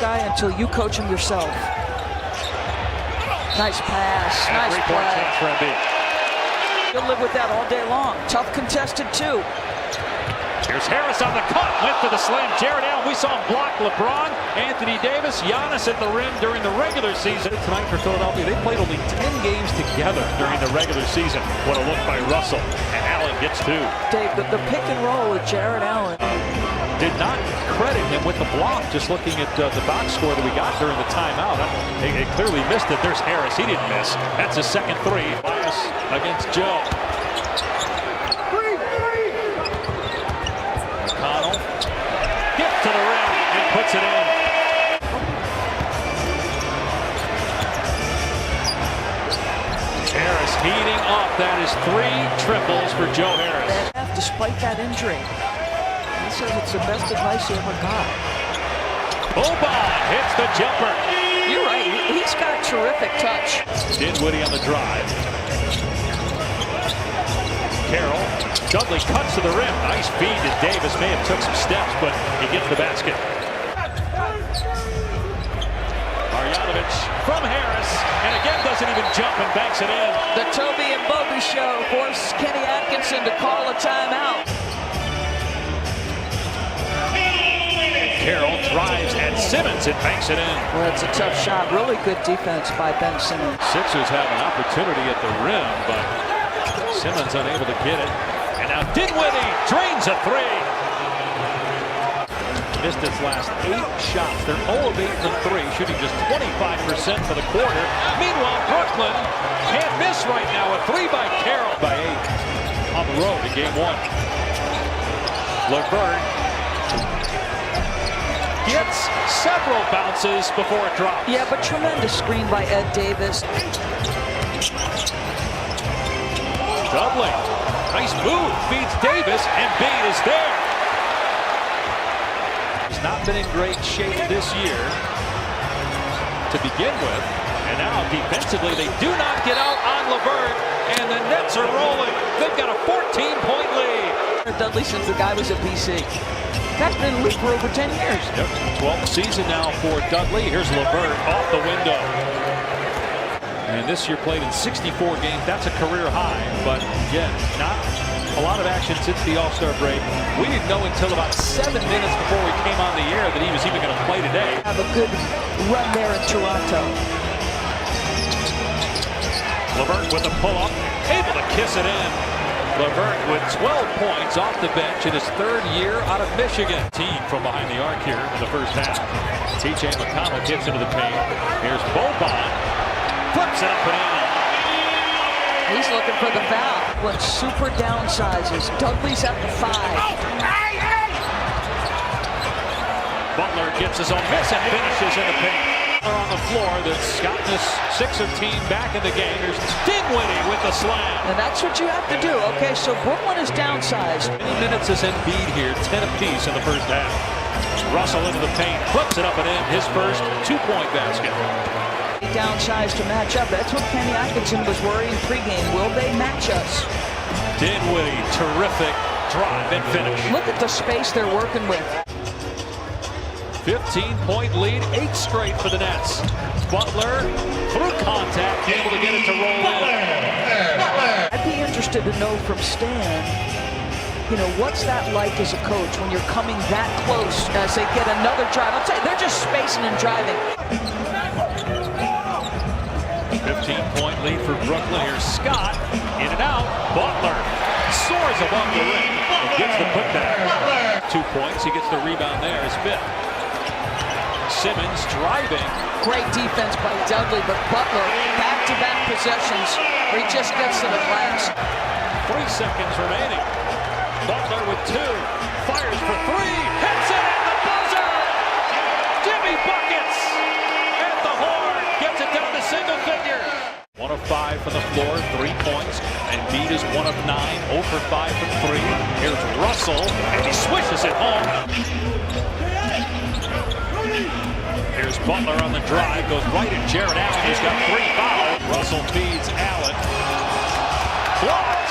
guy until you coach him yourself. Nice pass, nice play. You'll live with that all day long. Tough contested too. Here's Harris on the cut, went for the slam. Jared Allen, we saw him block LeBron, Anthony Davis, Giannis at the rim during the regular season. Tonight for Philadelphia, they played only 10 games together during the regular season. What a look by Russell, and Allen gets two. Dave, the pick and roll with Jared Allen. Did not credit him with the block, just looking at the box score that we got during the timeout. They clearly missed it. There's Harris, he didn't miss. That's his second three. Bias against Joe. To the rim and puts it in. Harris heating up. That is 3 triples for Joe Harris. Despite that injury, he says it's the best advice he ever got. Boban hits the jumper. You're right. He's got terrific touch. Dinwiddie on the drive. Carroll. Dudley cuts to the rim. Nice feed to Davis. May have took some steps, but he gets the basket. Marjanovic from Harris, and again doesn't even jump and banks it in. The Toby and Bobby show forced Kenny Atkinson to call a timeout. Carroll drives at Simmons and banks it in. Well, it's a tough shot. Really good defense by Ben Simmons. Sixers have an opportunity at the rim, but Simmons unable to get it. And now Dinwiddie drains a 3. Missed its last 8 shots. They're 0 of 8 from 3, shooting just 25% for the quarter. Meanwhile, Brooklyn can't miss right now. A 3 by Carroll by 8 on the road in game 1. LeVert gets several bounces before it drops. Yeah, but tremendous screen by Ed Davis. Dudley. Nice move, feeds Davis, and Embiid is there. He's not been in great shape this year to begin with. And now defensively, they do not get out on LeVert, and the Nets are rolling. They've got a 14-point lead. Dudley since the guy was at BC. That's been in the league for over 10 years. Yep, 12th season now for Dudley. Here's LeVert off the window. And this year played in 64 games. That's a career high, but again, not a lot of action since the All-Star break. We didn't know until about 7 minutes before we came on the air that he was even going to play today. Have a good run there in Toronto. LeVert with a pull-up, able to kiss it in. LeVert with 12 points off the bench in his 3rd year out of Michigan. Team from behind the arc here in the first half. TJ McConnell gets into the paint. Here's Boban. Flips it up and in. He's looking for the foul. When super downsizes. Dudley's at the 5. Butler gets his own miss and finishes in the paint. On the floor that's gotten this Sixer team back in the game. There's Dinwiddie with the slam. And that's what you have to do. Okay, so Brooklyn is downsized. Many minutes is Embiid here, 10 apiece in the first half. Russell into the paint, flips it up and in. His first 2-point basket. Downsized to match up. That's what Kenny Atkinson was worrying pregame. Will they match us? Dinwiddie, terrific drive and finish. Look at the space they're working with. 15-point lead, 8 straight for the Nets. Butler, through contact, able to get it to roll in. I'd be interested to know from Stan, you know, what's that like as a coach when you're coming that close as they get another drive? I'll tell you, they're just spacing and driving. 15-point lead for Brooklyn. Here's Scott, in and out. Butler soars above the rim and gets the putback. 2 points, he gets the rebound there, his 5th. Simmons driving. Great defense by Dudley, but Butler, back-to-back possessions where he just gets to the glass. 3 seconds remaining. Butler with 2, fires for 3, hits it at the buzzer! Jimmy buckets at the horn, gets it down to single figure. 1 of 5 from the floor, 3 points. Embiid is 1 of 9, 0 for 5 from 3. Here's Russell, and he swishes it home. Here's Butler on the drive, goes right at Jared Allen, who's got 3 fouls. Russell feeds Allen. Blocked!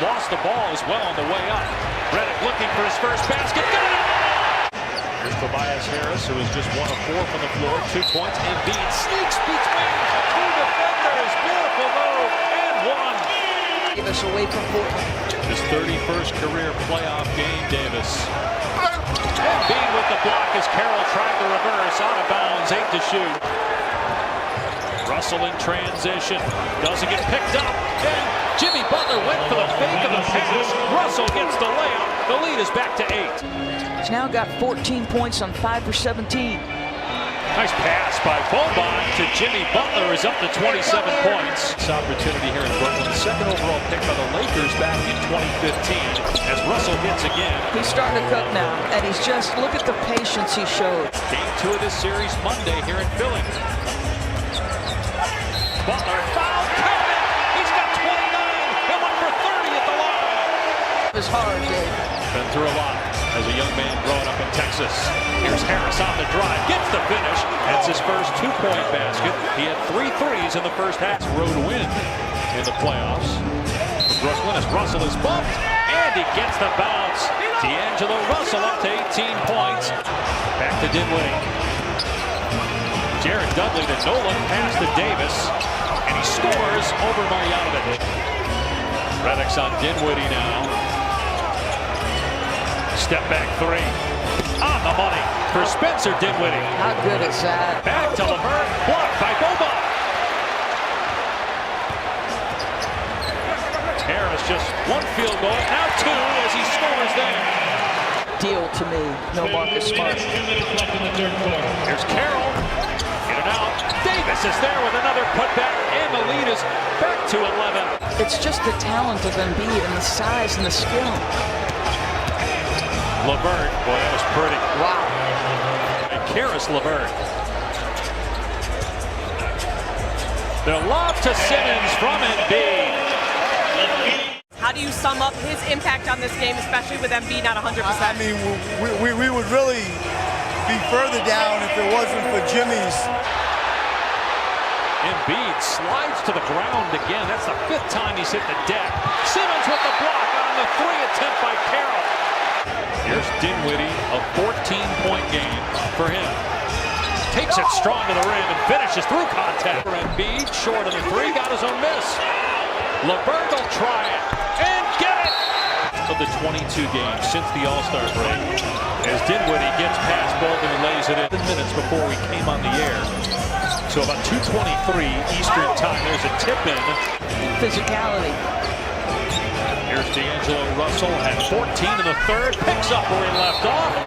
Lost the ball as well on the way up. Redick looking for his first basket. Got it! Here's Tobias Harris, who is just 1 of 4 from the floor. 2 points. Embiid sneaks between 2 defenders. Beautiful move. And 1. Davis away from Portland. His 31st career playoff game, Davis. Embiid with the block as Carroll tried to reverse. Out of bounds. 8 to shoot. Russell in transition. Doesn't get picked up. And Jimmy Butler went for the fake of the pass. Russell gets the layup. The lead is back to 8. He's now got 14 points on 5 for 17. Nice pass by Boban to Jimmy Butler, is up to 27 points. This opportunity here in Brooklyn. Second overall pick by the Lakers back in 2015 as Russell hits again. He's starting to cook now, and he's just, look at the patience he showed. Game 2 of this series Monday here in Philly. Butler foul, count it! He's got 29. He went for 30 at the line. It was hard, Dave. Been through a lot as a young man growing up in Texas. Here's Harris on the drive, gets the finish. That's his first 2-point basket. He had 3 threes in the first half. Road win in the playoffs for Brooklyn as Russell is bumped, and he gets the bounce. D'Angelo Russell up to 18 points. Back to Dinwiddie. Jared Dudley to Nolan, pass to Davis, and he scores over Marjanovic. Reddick's on Dinwiddie now. Step back 3. On the money for Spencer Dinwiddie. How good is that? Back to LeVert. Blocked by Boban. Harris just 1 field goal. Now 2 as he scores there. Deal to me. No Marcus Smart. Here's Carroll. In and out. Davis is there with another putback. And the lead is back to 11. It's just the talent of Embiid and the size and the skill. LeVert, boy, that was pretty. Wow. And Karis LeVert. The lob to Simmons from Embiid. How do you sum up his impact on this game, especially with Embiid not 100%? I mean, we would really be further down if it wasn't for Jimmy's. Embiid slides to the ground again. That's the 5th time he's hit the deck. Simmons with the block on the 3 attempt by Carroll. Here's Dinwiddie, a 14-point game for him. Takes it strong to the rim and finishes through contact. Embiid short of the 3, got his own miss. LeVert will try it and get it. Of the 22 games since the All-Star break, as Dinwiddie gets past Bolden and lays it in minutes before we came on the air. So about 2:23 Eastern time. There's a tip in. Physicality. Here's D'Angelo Russell at 14 in the 3rd. Picks up where he left off.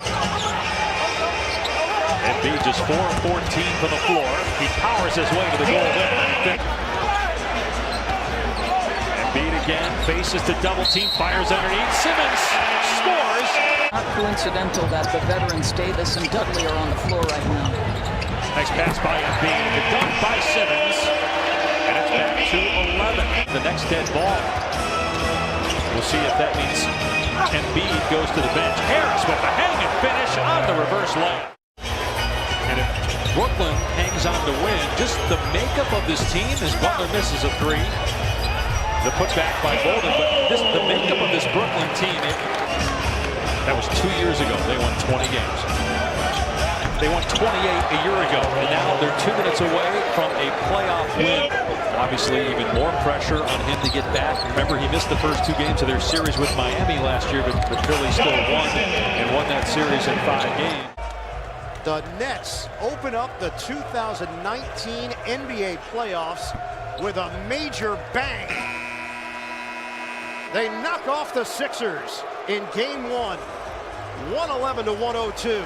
Embiid just 4 of 14 from the floor. He powers his way to the goal there. Embiid again, faces to double team, fires underneath. Simmons scores. Not coincidental that the veterans Davis and Dudley are on the floor right now. Nice pass by Embiid. The dunk by Simmons. And it's back to 11. The next dead ball. We'll see if that means Embiid goes to the bench. Harris with the hang and finish on the reverse layup. And if Brooklyn hangs on to win, just the makeup of this team as Butler misses a 3. The putback by Bolden, but the makeup of this Brooklyn team, that was 2 years ago. They won 20 games. They won 28 a year ago, and now they're 2 minutes away from a playoff win. Obviously, even more pressure on him to get back. Remember, he missed the first 2 games of their series with Miami last year, but the Phillies still won and won that series in 5 games. The Nets open up the 2019 NBA playoffs with a major bang. They knock off the Sixers in Game 1, 111 to 102.